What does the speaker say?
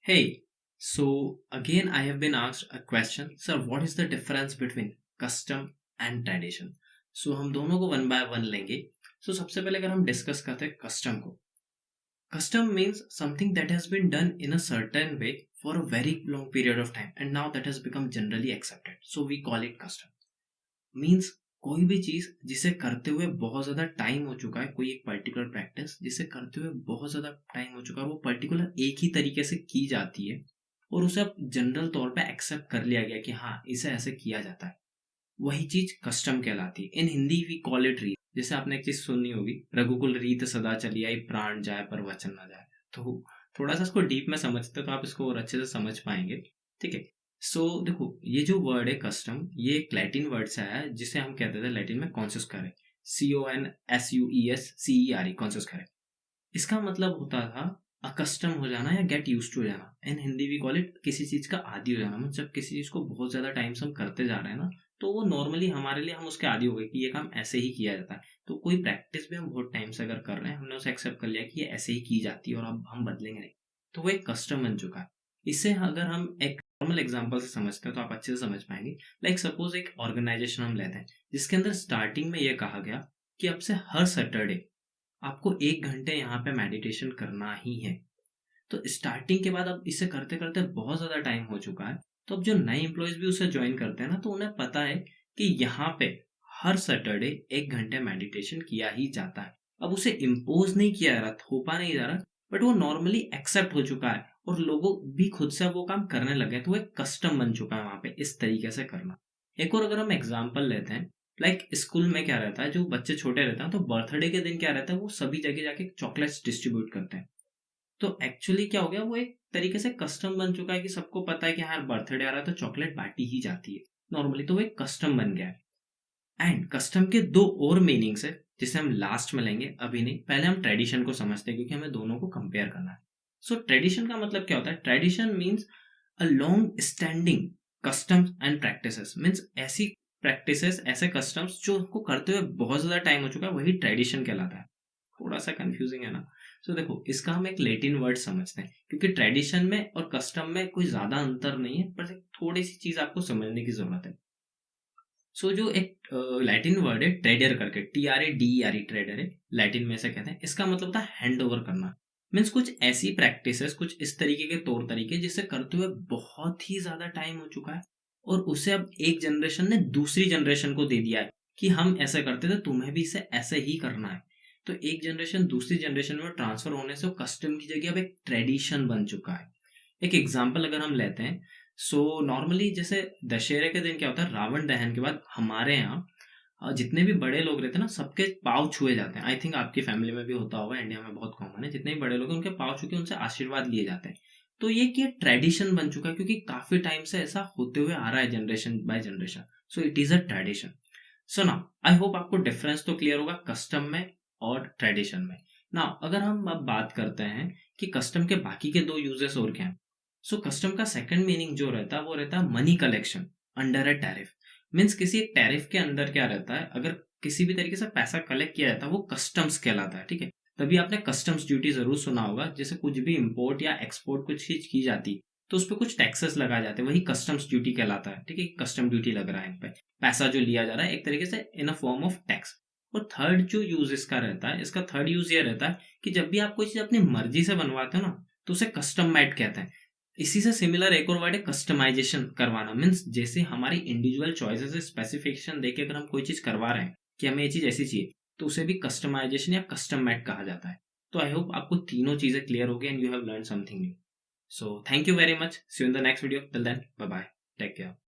Hey, so again I have been asked a question, sir, what is the difference between custom and tradition? So हम दोनों को one by one लेंगे. So सबसे पहले अगर हम डिस्कस करते हैं कस्टम को. Custom means something that has been done in a certain way for a very long period of time and now that has become generally accepted. So we call it custom. Means कोई भी चीज जिसे करते हुए बहुत ज्यादा time हो चुका है, कोई एक पर्टिकुलर प्रैक्टिस जिसे करते हुए बहुत ज्यादा टाइम हो चुका है और वो पर्टिकुलर एक ही तरीके से की जाती है और उसे अब जनरल तौर पे एक्सेप्ट कर लिया गया कि हाँ इसे ऐसे किया जाता है, वही चीज कस्टम कहलाती है. इन हिंदी वी कॉल इट रीत. जैसे आपने एक चीज सुनी होगी, रघुकुल रीत सदा चली आई, प्राण जाए पर वचन ना जाए. तो थोड़ा सा इसको डीप में समझते तो आप इसको और अच्छे से समझ पाएंगे. ठीक है. देखो, ये जो वर्ड है कस्टम, ये एक लैटिन वर्ड से आया है जिसे हम कहते थे लैटिन में कॉन्सिस्करे. CONSUESCERE, कॉन्सिस्करे. इसका मतलब होता था अकस्टम हो जाना या गेट यूज टू हो जाना. इन हिंदी वी कॉल इट किसी चीज का आदी हो जाना. मतलब जब किसी चीज को बहुत ज्यादा टाइम से हम करते जा रहे हैं ना, तो वो नॉर्मली हमारे लिए हम उसके आदी हो गए कि ये काम ऐसे ही किया जाता है. तो कोई प्रैक्टिस भी हम बहुत टाइम से अगर कर रहे हैं, हमने उसे एक्सेप्ट कर लिया कि ये ऐसे ही की जाती है और अब हम बदलेंगे नहीं, तो वो एक कस्टम बन चुका है. इसे अगर हम एक नॉर्मल एग्जांपल से समझते हैं तो आप अच्छे से समझ पाएंगे. लाइक सपोज एक ऑर्गेनाइजेशन हम लेते हैं जिसके अंदर स्टार्टिंग में ये कहा गया कि अब से हर सैटरडे आपको 1 घंटे यहाँ पे मेडिटेशन करना ही है. तो स्टार्टिंग के बाद अब इसे करते करते बहुत ज़्यादा टाइम हो चुका है. तो अब जो नए एम्प्लॉयज़ भी उसे ज्वाइन करते हैं ना, तो उन्हें पता है कि यहाँ पे हर सैटरडे 1 घंटे मेडिटेशन किया ही जाता है. अब उसे इम्पोज नहीं किया जा रहा, थोपा नहीं जा रहा, बट वो नॉर्मली एक्सेप्ट हो चुका है और लोगों भी खुद से अब वो काम करने लगे. तो वो एक कस्टम बन चुका है वहाँ पे इस तरीके से करना. एक और अगर हम एग्जाम्पल लेते हैं, लाइक स्कूल में क्या रहता है, जो बच्चे छोटे रहते हैं तो बर्थडे के दिन क्या रहता है, वो सभी जगह जाके चॉकलेट्स डिस्ट्रीब्यूट करते हैं. तो एक्चुअली क्या हो गया, वो एक तरीके से कस्टम बन चुका है कि सबको पता है कि हाँ बर्थडे आ रहा है तो चॉकलेट बांटी ही जाती है नॉर्मली. तो वो एक कस्टम बन गया है. एंड कस्टम के दो और मीनिंग्स है जिसे हम लास्ट में लेंगे, अभी नहीं. पहले हम ट्रेडिशन को समझते हैं क्योंकि हमें दोनों को कंपेयर करना है. सो ट्रेडिशन का मतलब क्या होता है? Tradition means a long standing customs and practices. Means ऐसी प्रैक्टिसेस, ऐसे कस्टम्स जो उनको करते हुए बहुत ज्यादा टाइम हो चुका है, वही ट्रेडिशन कहलाता है. थोड़ा सा कंफ्यूजिंग है ना? देखो, इसका हम एक लैटिन वर्ड समझते हैं क्योंकि ट्रेडिशन में और कस्टम में कोई ज्यादा अंतर नहीं है, पर एक थोड़ी सी चीज आपको समझने की जरूरत है. जो एक लैटिन वर्ड है ट्रेडर करके, TRADER, ट्रेडर है, लैटिन में से कहते हैं. इसका मतलब था हैंड ओवर करना. मीन्स कुछ ऐसी प्रैक्टिसेस, कुछ इस तरीके के तौर तरीके जिसे करते हुए बहुत ही ज्यादा टाइम हो चुका है और उसे अब एक जनरेशन ने दूसरी जनरेशन को दे दिया है कि हम ऐसे करते थे, तुम्हें भी इसे ऐसे ही करना है. तो एक जनरेशन दूसरी जनरेशन में ट्रांसफर होने से कस्टम की जगह अब एक ट्रेडिशन बन चुका है. एक एग्जाम्पल अगर हम लेते हैं, नॉर्मली जैसे दशहरे के दिन क्या होता है, रावण दहन के बाद हमारे यहाँ जितने भी बड़े लोग रहते हैं ना, सबके पाँव छुए जाते हैं. आई थिंक आपकी फैमिली में भी होता होगा, इंडिया में बहुत कॉमन है. जितने भी बड़े लोग हैं उनके पाँव छू के उनसे आशीर्वाद लिए जाते हैं. तो ये कि ट्रेडिशन बन चुका है क्योंकि काफी टाइम से ऐसा होते हुए आ रहा है, generation by generation. So it is a tradition. So now I hope आपको डिफरेंस तो क्लियर होगा कस्टम में और ट्रेडिशन में. नाउ अगर हम अब बात करते हैं कि कस्टम के बाकी के दो यूजेस और क्या हैं. कस्टम का सेकंड मीनिंग जो रहता है वो रहता है money collection under a tariff. Means किसी एक टैरिफ के अंदर क्या रहता है, अगर किसी भी तरीके से पैसा कलेक्ट किया जाता है वो कस्टम्स कहलाता है. ठीक है. तभी आपने कस्टम्स ड्यूटी जरूर सुना होगा. जैसे कुछ भी इंपोर्ट या एक्सपोर्ट कुछ चीज की जाती तो उस पर कुछ टैक्सेस लगाए जाते हैं, वही कस्टम्स ड्यूटी कहलाता है. ठीक है. कस्टम ड्यूटी लग रहा है इन पे, पैसा जो लिया जा रहा है एक तरीके से इन अ फॉर्म ऑफ टैक्स. और थर्ड जो यूज इसका रहता है, इसका थर्ड यूज ये रहता है कि जब भी आप कोई चीज अपनी मर्जी से बनवाते हो ना, तो उसे कस्टम मेड कहते हैं. इसी से सिमिलर एक और वर्ड है कस्टमाइजेशन करवाना. मीन्स जैसे हमारी इंडिविजुअल चॉइसेस स्पेसिफिकेशन देके अगर हम कोई चीज करवा रहे हैं कि हमें ये चीज ऐसी चाहिए, तो उसे भी कस्टमाइजेशन या कस्टम मेड कहा जाता है. तो आई होप आपको तीनों चीजें क्लियर हो गई and you have learn something new. So thank you very much. See you in the next video. Till then, bye bye. Take care.